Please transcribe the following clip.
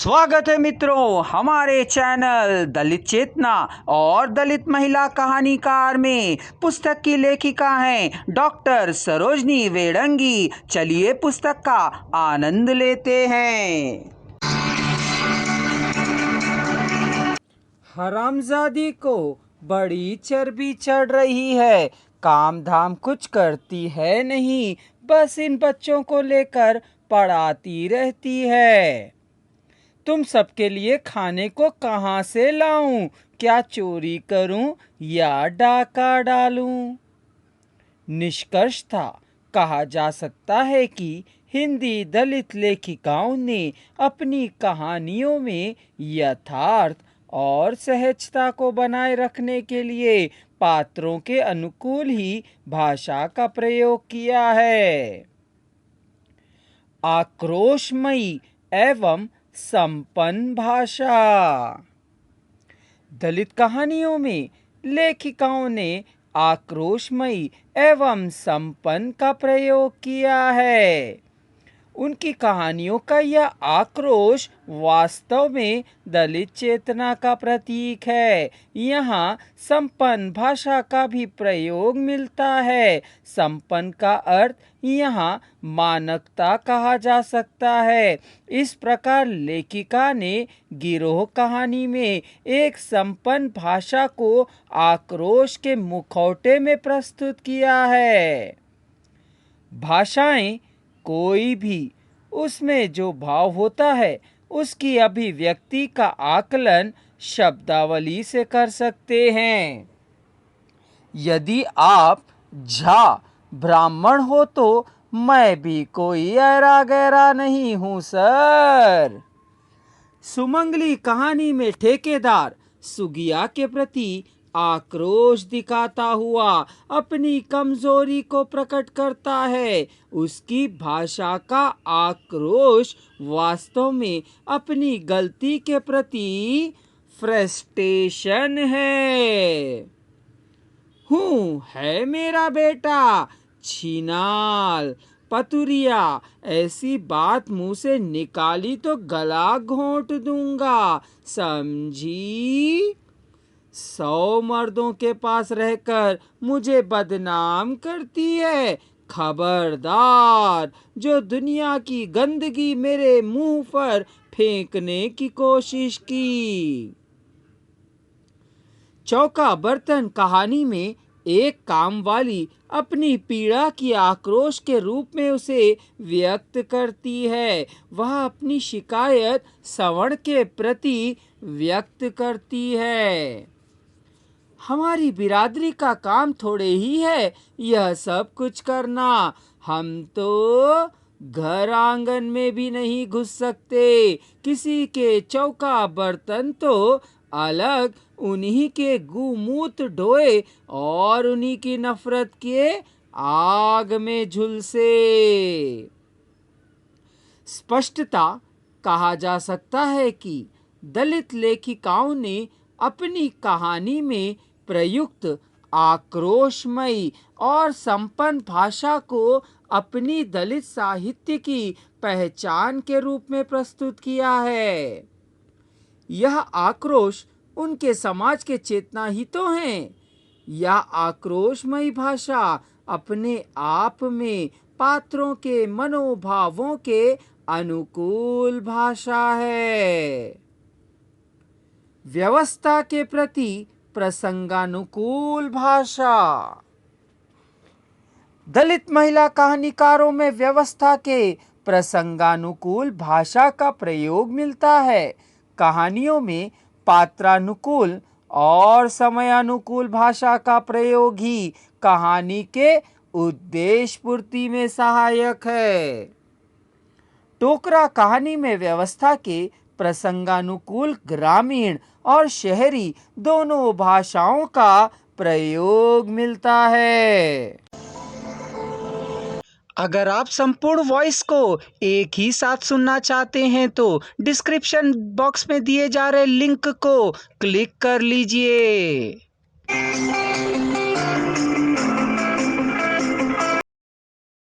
स्वागत है मित्रों हमारे चैनल दलित चेतना और दलित महिला कहानीकार में। पुस्तक की लेखिका हैं डॉक्टर सरोजनी वेडंगी। चलिए पुस्तक का आनंद लेते हैं। हरामजादी को बड़ी चर्बी चढ़ रही है, काम धाम कुछ करती है नहीं, बस इन बच्चों को लेकर पढ़ाती रहती है। तुम सबके लिए खाने को कहाँ से लाऊं? क्या चोरी करूं या डाका डालूं? निष्कर्ष था, कहा जा सकता है कि हिंदी दलित लेखिकाओं ने अपनी कहानियों में यथार्थ और सहजता को बनाए रखने के लिए पात्रों के अनुकूल ही भाषा का प्रयोग किया है। आक्रोशमयी एवं संपन्न भाषा। दलित कहानियों में लेखिकाओं ने आक्रोशमयी एवं संपन्न का प्रयोग किया है। उनकी कहानियों का यह आक्रोश वास्तव में दलित चेतना का प्रतीक है। यहाँ संपन्न भाषा का भी प्रयोग मिलता है। संपन्न का अर्थ यहाँ मानकता कहा जा सकता है। इस प्रकार लेखिका ने गिरोह कहानी में एक संपन्न भाषा को आक्रोश के मुखौटे में प्रस्तुत किया है। भाषाएं कोई भी उसमें जो भाव होता है उसकी अभिव्यक्ति का आकलन शब्दावली से कर सकते हैं। यदि आप झा ब्राह्मण हो तो मैं भी कोई ऐरा गैरा नहीं हूं सर। सुमंगली कहानी में ठेकेदार सुगिया के प्रति आक्रोश दिखाता हुआ अपनी कमजोरी को प्रकट करता है। उसकी भाषा का आक्रोश वास्तव में अपनी गलती के प्रति फ्रस्ट्रेशन है। है मेरा बेटा छीनाल पतुरिया, ऐसी बात मुंह से निकाली तो गला घोंट दूंगा, समझी? 100 मर्दों के पास रहकर मुझे बदनाम करती है। खबरदार, जो दुनिया की गंदगी मेरे मुंह पर फेंकने की कोशिश की। चौका बर्तन कहानी में एक कामवाली अपनी पीड़ा की आक्रोश के रूप में उसे व्यक्त करती है। वह अपनी शिकायत सवर्ण के प्रति व्यक्त करती है। हमारी बिरादरी का काम थोड़े ही है यह सब कुछ करना। हम तो घर आंगन में भी नहीं घुस सकते। किसी के चौका बर्तन तो अलग, उन्हीं के गुमूत ढोए और उन्हीं की नफरत के आग में झुलसे। स्पष्टता कहा जा सकता है कि दलित लेखिकाओं ने अपनी कहानी में प्रयुक्त आक्रोशमयी और संपन्न भाषा को अपनी दलित साहित्य की पहचान के रूप में प्रस्तुत किया है। यह आक्रोश उनके समाज के चेतना ही तो हैं। यह आक्रोशमयी भाषा अपने आप में पात्रों के मनोभावों के अनुकूल भाषा है। व्यवस्था के प्रति प्रसंगानुकूल भाषा। दलित महिला कहानीकारों में व्यवस्था के प्रसंगानुकूल भाषा का प्रयोग मिलता है। कहानियों में पात्रानुकूल और समयानुकूल भाषा का प्रयोग ही कहानी के उद्देश्य पूर्ति में सहायक है। टोकरा कहानी में व्यवस्था के प्रसंगानुकूल ग्रामीण और शहरी दोनों भाषाओं का प्रयोग मिलता है। अगर आप संपूर्ण वॉइस को एक ही साथ सुनना चाहते हैं तो डिस्क्रिप्शन बॉक्स में दिए जा रहे लिंक को क्लिक कर लीजिए।